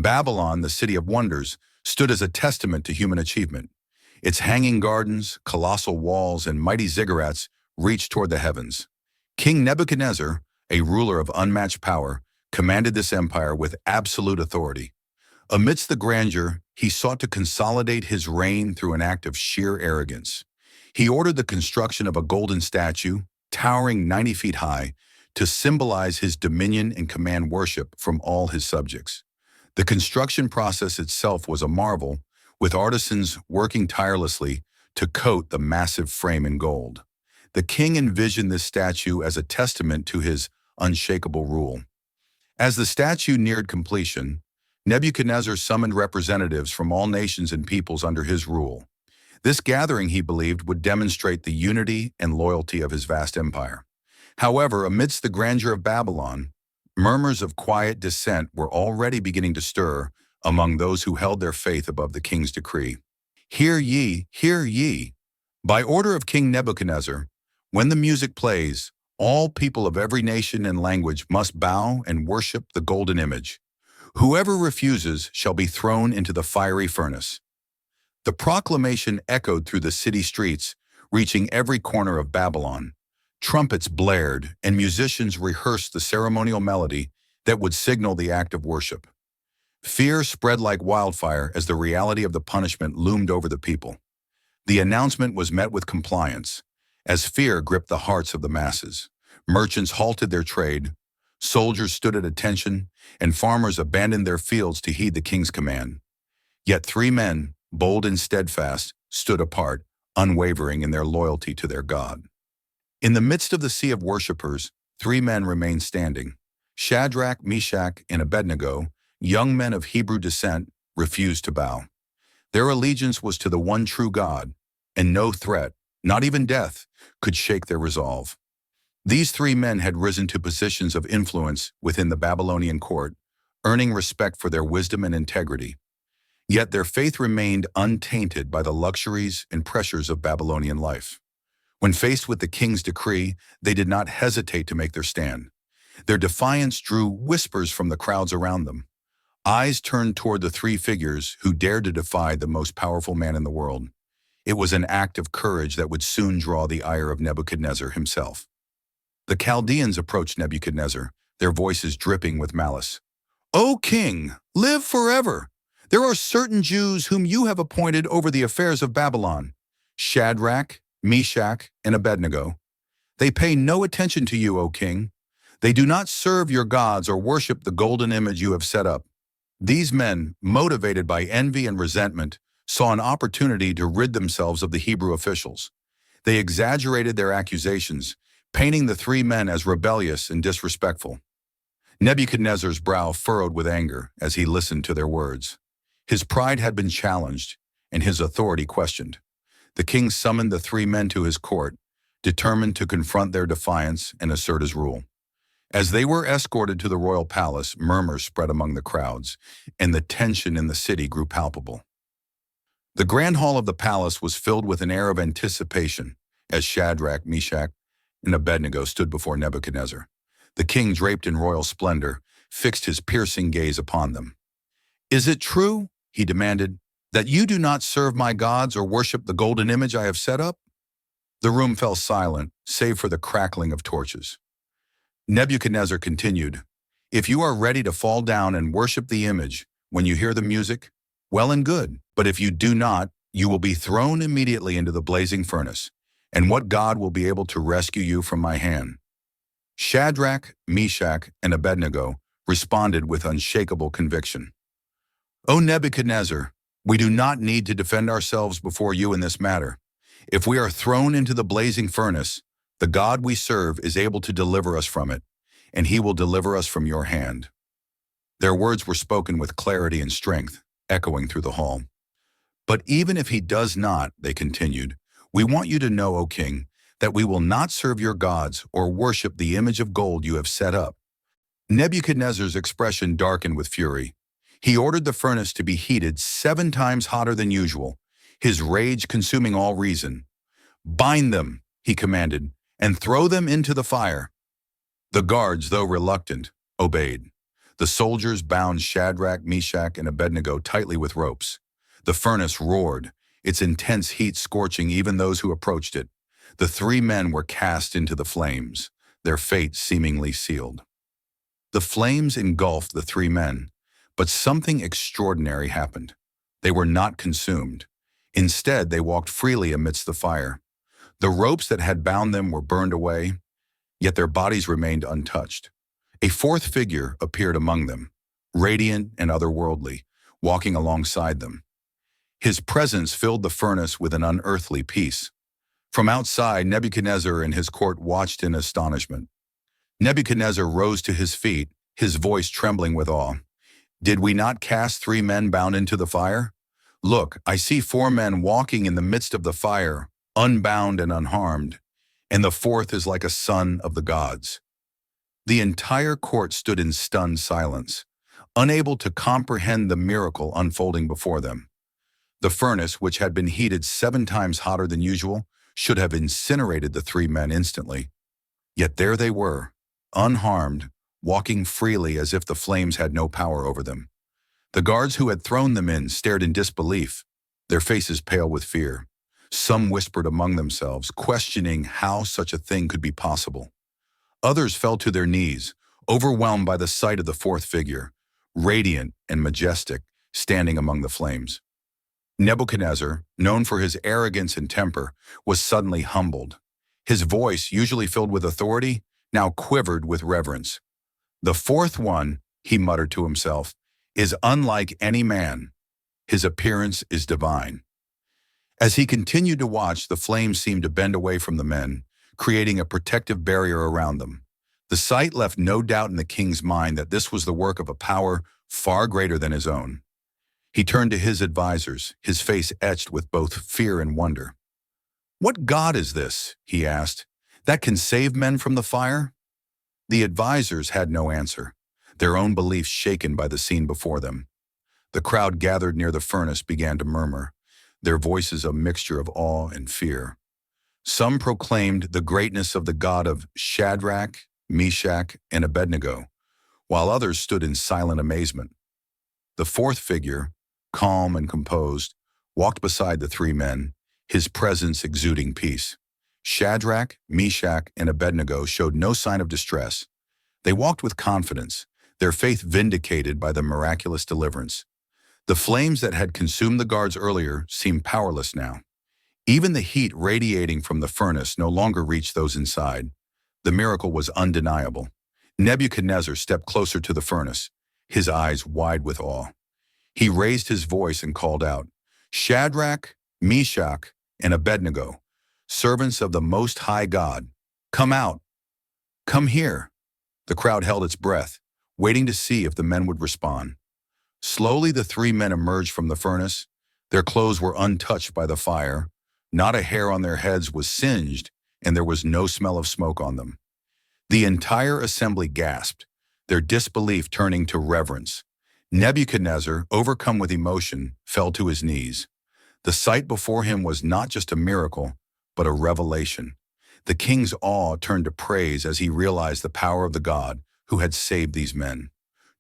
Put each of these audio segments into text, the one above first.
Babylon, the city of wonders, stood as a testament to human achievement. Its hanging gardens, colossal walls, and mighty ziggurats reached toward the heavens. King Nebuchadnezzar, a ruler of unmatched power, commanded this empire with absolute authority. Amidst the grandeur, he sought to consolidate his reign through an act of sheer arrogance. He ordered the construction of a golden statue, towering 90 feet high, to symbolize his dominion and command worship from all his subjects. The construction process itself was a marvel, with artisans working tirelessly to coat the massive frame in gold. The king envisioned this statue as a testament to his unshakable rule. As the statue neared completion, Nebuchadnezzar summoned representatives from all nations and peoples under his rule. This gathering, he believed, would demonstrate the unity and loyalty of his vast empire. However, amidst the grandeur of Babylon, murmurs of quiet dissent were already beginning to stir among those who held their faith above the king's decree. Hear ye, hear ye! By order of King Nebuchadnezzar, when the music plays, all people of every nation and language must bow and worship the golden image. Whoever refuses shall be thrown into the fiery furnace. The proclamation echoed through the city streets, reaching every corner of Babylon. Trumpets blared, and musicians rehearsed the ceremonial melody that would signal the act of worship. Fear spread like wildfire as the reality of the punishment loomed over the people. The announcement was met with compliance, as fear gripped the hearts of the masses. Merchants halted their trade, soldiers stood at attention, and farmers abandoned their fields to heed the king's command. Yet 3 men, bold and steadfast, stood apart, unwavering in their loyalty to their God. In the midst of the sea of worshippers, 3 men remained standing. Shadrach, Meshach, and Abednego, young men of Hebrew descent, refused to bow. Their allegiance was to the one true God, and no threat, not even death, could shake their resolve. These 3 men had risen to positions of influence within the Babylonian court, earning respect for their wisdom and integrity. Yet their faith remained untainted by the luxuries and pressures of Babylonian life. When faced with the king's decree, they did not hesitate to make their stand. Their defiance drew whispers from the crowds around them. Eyes turned toward the 3 figures who dared to defy the most powerful man in the world. It was an act of courage that would soon draw the ire of Nebuchadnezzar himself. The Chaldeans approached Nebuchadnezzar, their voices dripping with malice. "O king, live forever! There are certain Jews whom you have appointed over the affairs of Babylon, Shadrach, Meshach, and Abednego. They pay no attention to you, O king. They do not serve your gods or worship the golden image you have set up." These men, motivated by envy and resentment, saw an opportunity to rid themselves of the Hebrew officials. They exaggerated their accusations, painting the 3 men as rebellious and disrespectful. Nebuchadnezzar's brow furrowed with anger as he listened to their words. His pride had been challenged, and his authority questioned. The king summoned the 3 men to his court, determined to confront their defiance and assert his rule. As they were escorted to the royal palace, murmurs spread among the crowds, and the tension in the city grew palpable. The grand hall of the palace was filled with an air of anticipation as Shadrach, Meshach, and Abednego stood before Nebuchadnezzar. The king, draped in royal splendor, fixed his piercing gaze upon them. "Is it true," he demanded, "that you do not serve my gods or worship the golden image I have set up?" The room fell silent, save for the crackling of torches. Nebuchadnezzar continued, "If you are ready to fall down and worship the image when you hear the music, well and good. But if you do not, you will be thrown immediately into the blazing furnace. And what God will be able to rescue you from my hand?" Shadrach, Meshach, and Abednego responded with unshakable conviction. "O Nebuchadnezzar, we do not need to defend ourselves before you in this matter. If we are thrown into the blazing furnace, the God we serve is able to deliver us from it, and he will deliver us from your hand." Their words were spoken with clarity and strength, echoing through the hall. "But even if he does not," they continued, "we want you to know, O king, that we will not serve your gods or worship the image of gold you have set up." Nebuchadnezzar's expression darkened with fury. He ordered the furnace to be heated 7 times hotter than usual, his rage consuming all reason. "Bind them," he commanded, "and throw them into the fire." The guards, though reluctant, obeyed. The soldiers bound Shadrach, Meshach, and Abednego tightly with ropes. The furnace roared, its intense heat scorching even those who approached it. The three men were cast into the flames, their fate seemingly sealed. The flames engulfed the three men, but something extraordinary happened. They were not consumed. Instead, they walked freely amidst the fire. The ropes that had bound them were burned away, yet their bodies remained untouched. A fourth figure appeared among them, radiant and otherworldly, walking alongside them. His presence filled the furnace with an unearthly peace. From outside, Nebuchadnezzar and his court watched in astonishment. Nebuchadnezzar rose to his feet, his voice trembling with awe. "Did we not cast three men bound into the fire? Look, I see four men walking in the midst of the fire, unbound and unharmed, and the fourth is like a son of the gods." The entire court stood in stunned silence, unable to comprehend the miracle unfolding before them. The furnace, which had been heated 7 times hotter than usual, should have incinerated the three men instantly. Yet there they were, unharmed, walking freely as if the flames had no power over them. The guards who had thrown them in stared in disbelief, their faces pale with fear. Some whispered among themselves, questioning how such a thing could be possible. Others fell to their knees, overwhelmed by the sight of the fourth figure, radiant and majestic, standing among the flames. Nebuchadnezzar, known for his arrogance and temper, was suddenly humbled. His voice, usually filled with authority, now quivered with reverence. "The fourth one," he muttered to himself, "is unlike any man. His appearance is divine." As he continued to watch, the flames seemed to bend away from the men, creating a protective barrier around them. The sight left no doubt in the king's mind that this was the work of a power far greater than his own. He turned to his advisors, his face etched with both fear and wonder. "What god is this," he asked, "that can save men from the fire?" The advisors had no answer, their own beliefs shaken by the scene before them. The crowd gathered near the furnace began to murmur, their voices a mixture of awe and fear. Some proclaimed the greatness of the God of Shadrach, Meshach, and Abednego, while others stood in silent amazement. The fourth figure, calm and composed, walked beside the three men, his presence exuding peace. Shadrach, Meshach, and Abednego showed no sign of distress. They walked with confidence, their faith vindicated by the miraculous deliverance. The flames that had consumed the guards earlier seemed powerless now. Even the heat radiating from the furnace no longer reached those inside. The miracle was undeniable. Nebuchadnezzar stepped closer to the furnace, his eyes wide with awe. He raised his voice and called out, "Shadrach, Meshach, and Abednego, servants of the Most High God, come out. Come here." The crowd held its breath, waiting to see if the men would respond. Slowly, the three men emerged from the furnace. Their clothes were untouched by the fire. Not a hair on their heads was singed, and there was no smell of smoke on them. The entire assembly gasped, their disbelief turning to reverence. Nebuchadnezzar, overcome with emotion, fell to his knees. The sight before him was not just a miracle, but a revelation. The king's awe turned to praise as he realized the power of the God who had saved these men.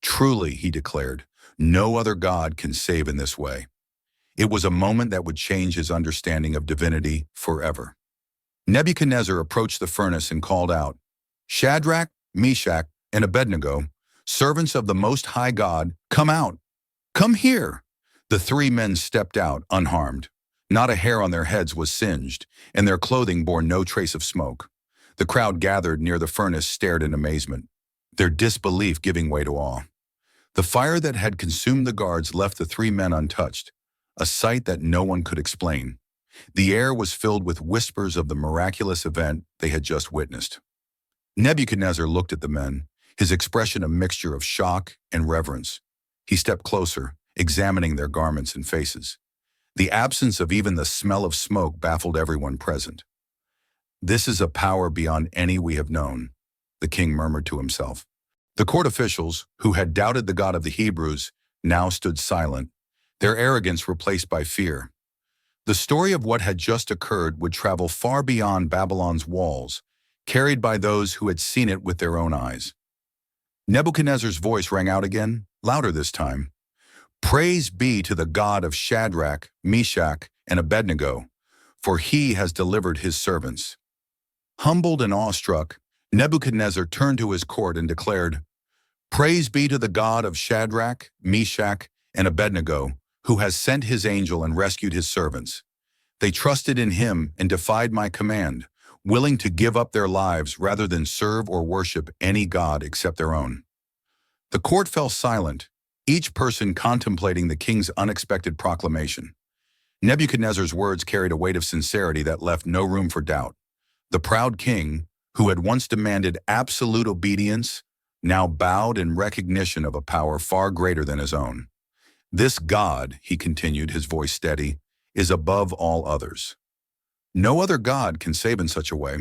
"Truly," he declared, "no other God can save in this way." It was a moment that would change his understanding of divinity forever. Nebuchadnezzar approached the furnace and called out, "Shadrach, Meshach, and Abednego, servants of the Most High God, come out. Come here." The three men stepped out unharmed. Not a hair on their heads was singed, and their clothing bore no trace of smoke. The crowd gathered near the furnace stared in amazement, their disbelief giving way to awe. The fire that had consumed the guards left the three men untouched, a sight that no one could explain. The air was filled with whispers of the miraculous event they had just witnessed. Nebuchadnezzar looked at the men, his expression a mixture of shock and reverence. He stepped closer, examining their garments and faces. The absence of even the smell of smoke baffled everyone present. "This is a power beyond any we have known," the king murmured to himself. The court officials, who had doubted the God of the Hebrews, now stood silent, their arrogance replaced by fear. The story of what had just occurred would travel far beyond Babylon's walls, carried by those who had seen it with their own eyes. Nebuchadnezzar's voice rang out again, louder this time. Praise be to the God of Shadrach, Meshach, and Abednego, for he has delivered his servants. Humbled and awestruck, Nebuchadnezzar turned to his court and declared, Praise be to the God of Shadrach, Meshach, and Abednego, who has sent his angel and rescued his servants. They trusted in him and defied my command, willing to give up their lives rather than serve or worship any god except their own. The court fell silent, each person contemplating the king's unexpected proclamation. Nebuchadnezzar's words carried a weight of sincerity that left no room for doubt. The proud king, who had once demanded absolute obedience, now bowed in recognition of a power far greater than his own. This God, he continued, his voice steady, is above all others. No other God can save in such a way.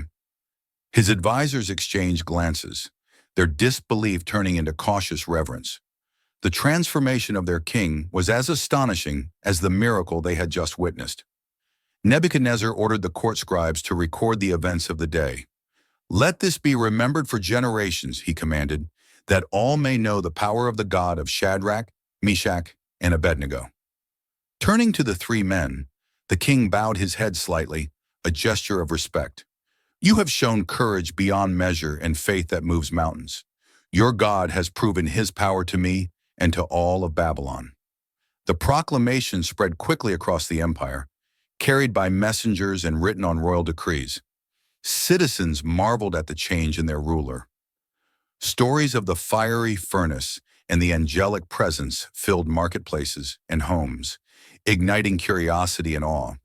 His advisors exchanged glances, their disbelief turning into cautious reverence. The transformation of their king was as astonishing as the miracle they had just witnessed. Nebuchadnezzar ordered the court scribes to record the events of the day. Let this be remembered for generations, he commanded, that all may know the power of the God of Shadrach, Meshach, and Abednego. Turning to the three men, the king bowed his head slightly, a gesture of respect. You have shown courage beyond measure and faith that moves mountains. Your God has proven his power to me and to all of Babylon. The proclamation spread quickly across the empire, carried by messengers and written on royal decrees. Citizens marveled at the change in their ruler. Stories of the fiery furnace and the angelic presence filled marketplaces and homes, igniting curiosity and awe.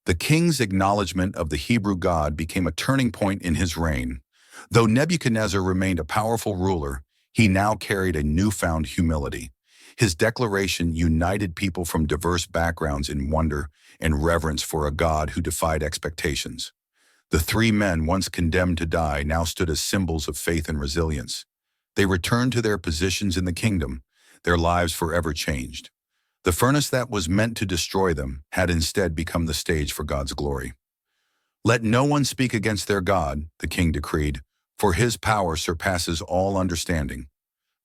The king's acknowledgement of the Hebrew God became a turning point in his reign. Though Nebuchadnezzar remained a powerful ruler, he now carried a newfound humility. His declaration united people from diverse backgrounds in wonder and reverence for a God who defied expectations. The three men, once condemned to die, now stood as symbols of faith and resilience. They returned to their positions in the kingdom, their lives forever changed. The furnace that was meant to destroy them had instead become the stage for God's glory. Let no one speak against their God, the king decreed, for his power surpasses all understanding.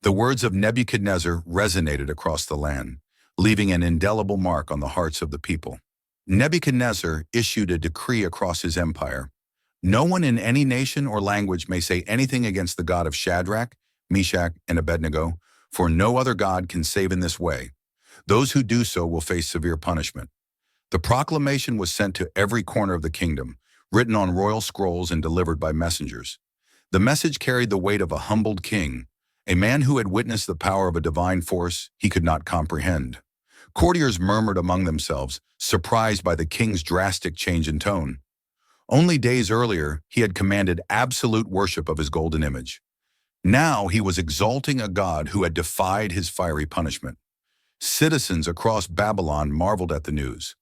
The words of Nebuchadnezzar resonated across the land, leaving an indelible mark on the hearts of the people. Nebuchadnezzar issued a decree across his empire. No one in any nation or language may say anything against the God of Shadrach, Meshach, and Abednego, for no other God can save in this way. Those who do so will face severe punishment. The proclamation was sent to every corner of the kingdom, written on royal scrolls and delivered by messengers. The message carried the weight of a humbled king, a man who had witnessed the power of a divine force he could not comprehend. Courtiers murmured among themselves, surprised by the king's drastic change in tone. Only days earlier, he had commanded absolute worship of his golden image. Now he was exalting a God who had defied his fiery punishment. Citizens across Babylon marveled at the news.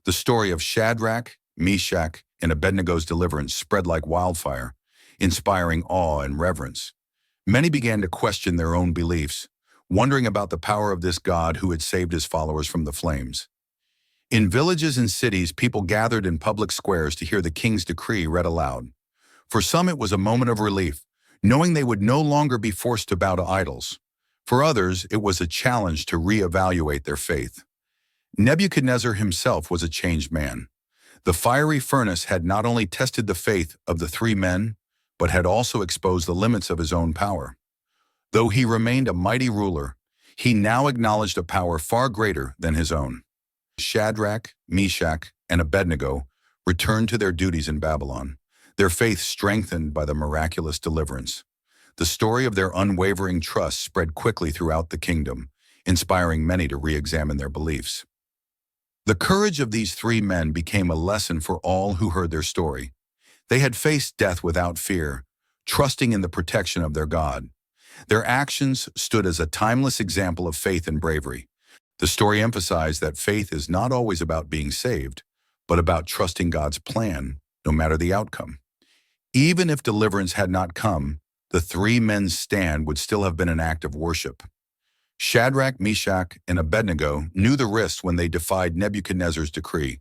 The story of Shadrach, Meshach, and Abednego's deliverance spread like wildfire, inspiring awe and reverence. Many began to question their own beliefs, wondering about the power of this God who had saved his followers from the flames. In villages and cities, people gathered in public squares to hear the king's decree read aloud. For some, it was a moment of relief, knowing they would no longer be forced to bow to idols. For others, it was a challenge to reevaluate their faith. Nebuchadnezzar himself was a changed man. The fiery furnace had not only tested the faith of the three men, but had also exposed the limits of his own power. Though he remained a mighty ruler, he now acknowledged a power far greater than his own. Shadrach, Meshach, and Abednego returned to their duties in Babylon, their faith strengthened by the miraculous deliverance. The story of their unwavering trust spread quickly throughout the kingdom, inspiring many to re-examine their beliefs. The courage of these three men became a lesson for all who heard their story. They had faced death without fear, trusting in the protection of their God. Their actions stood as a timeless example of faith and bravery. The story emphasized that faith is not always about being saved, but about trusting God's plan, no matter the outcome. Even if deliverance had not come, the three men's stand would still have been an act of worship. Shadrach, Meshach, and Abednego knew the risks when they defied Nebuchadnezzar's decree.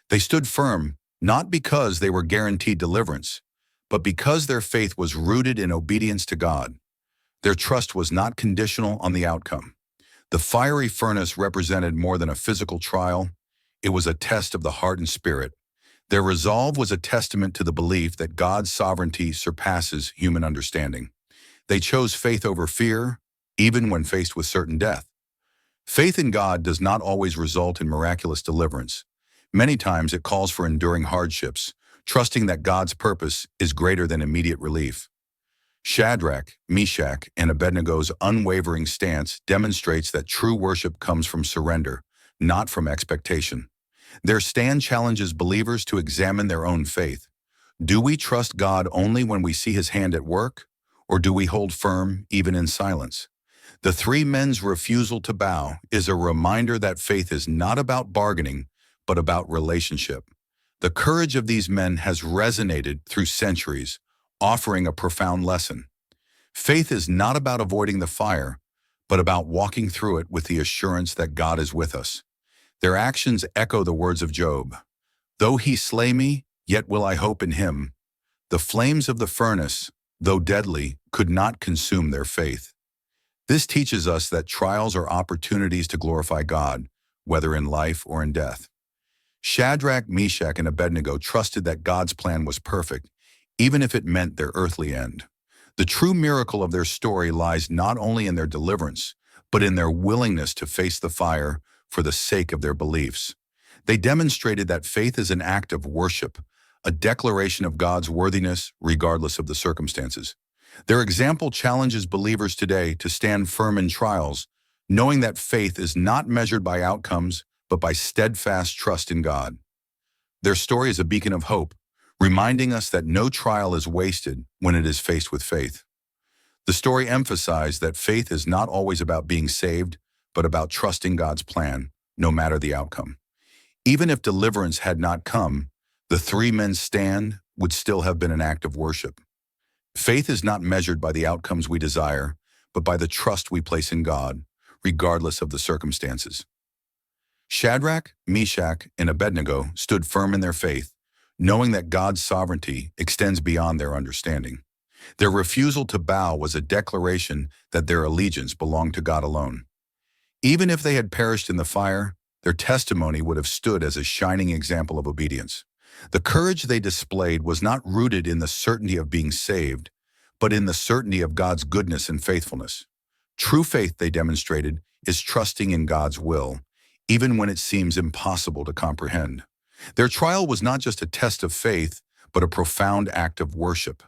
They stood firm, not because they were guaranteed deliverance, but because their faith was rooted in obedience to God. Their trust was not conditional on the outcome. The fiery furnace represented more than a physical trial. It was a test of the heart and spirit. Their resolve was a testament to the belief that God's sovereignty surpasses human understanding. They chose faith over fear, even when faced with certain death. Faith in God does not always result in miraculous deliverance. Many times it calls for enduring hardships, trusting that God's purpose is greater than immediate relief. Shadrach, Meshach, and Abednego's unwavering stance demonstrates that true worship comes from surrender, not from expectation. Their stand challenges believers to examine their own faith. Do we trust God only when we see His hand at work, or do we hold firm even in silence? The three men's refusal to bow is a reminder that faith is not about bargaining, but about relationship. The courage of these men has resonated through centuries, offering a profound lesson. Faith is not about avoiding the fire, but about walking through it with the assurance that God is with us. Their actions echo the words of Job. Though he slay me, yet will I hope in him. The flames of the furnace, though deadly, could not consume their faith. This teaches us that trials are opportunities to glorify God, whether in life or in death. Shadrach, Meshach, and Abednego trusted that God's plan was perfect, even if it meant their earthly end. The true miracle of their story lies not only in their deliverance, but in their willingness to face the fire for the sake of their beliefs. They demonstrated that faith is an act of worship, a declaration of God's worthiness regardless of the circumstances. Their example challenges believers today to stand firm in trials, knowing that faith is not measured by outcomes, but by steadfast trust in God. Their story is a beacon of hope, reminding us that no trial is wasted when it is faced with faith. The story emphasized that faith is not always about being saved, but about trusting God's plan, no matter the outcome. Even if deliverance had not come, the three men's stand would still have been an act of worship. Faith is not measured by the outcomes we desire, but by the trust we place in God, regardless of the circumstances. Shadrach, Meshach, and Abednego stood firm in their faith, knowing that God's sovereignty extends beyond their understanding. Their refusal to bow was a declaration that their allegiance belonged to God alone. Even if they had perished in the fire, their testimony would have stood as a shining example of obedience. The courage they displayed was not rooted in the certainty of being saved, but in the certainty of God's goodness and faithfulness. True faith, they demonstrated, is trusting in God's will, even when it seems impossible to comprehend. Their trial was not just a test of faith, but a profound act of worship.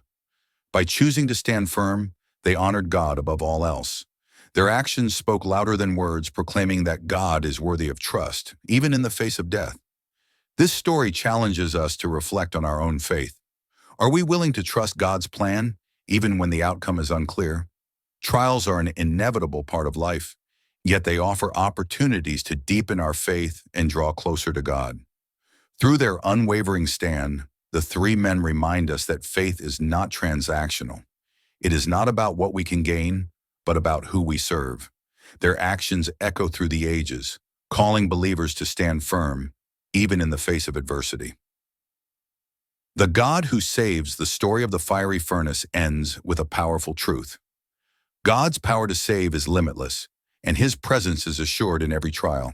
By choosing to stand firm, they honored God above all else. Their actions spoke louder than words, proclaiming that God is worthy of trust, even in the face of death. This story challenges us to reflect on our own faith. Are we willing to trust God's plan, even when the outcome is unclear? Trials are an inevitable part of life, yet they offer opportunities to deepen our faith and draw closer to God. Through their unwavering stand, the three men remind us that faith is not transactional. It is not about what we can gain, but about who we serve. Their actions echo through the ages, calling believers to stand firm, even in the face of adversity. The God who saves, the story of the fiery furnace ends with a powerful truth. God's power to save is limitless, and His presence is assured in every trial.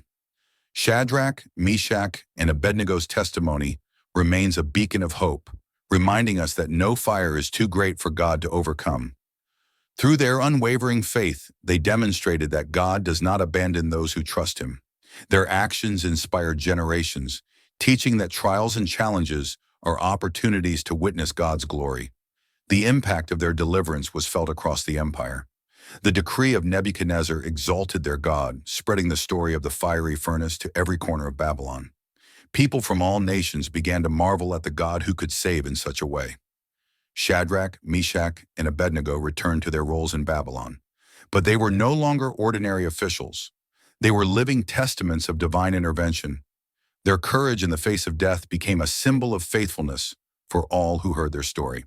Shadrach, Meshach, and Abednego's testimony remains a beacon of hope, reminding us that no fire is too great for God to overcome. Through their unwavering faith, they demonstrated that God does not abandon those who trust Him. Their actions inspired generations, teaching that trials and challenges are opportunities to witness God's glory. The impact of their deliverance was felt across the empire. The decree of Nebuchadnezzar exalted their God, spreading the story of the fiery furnace to every corner of Babylon. People from all nations began to marvel at the God who could save in such a way. Shadrach, Meshach, and Abednego returned to their roles in Babylon. But they were no longer ordinary officials. They were living testaments of divine intervention. Their courage in the face of death became a symbol of faithfulness for all who heard their story.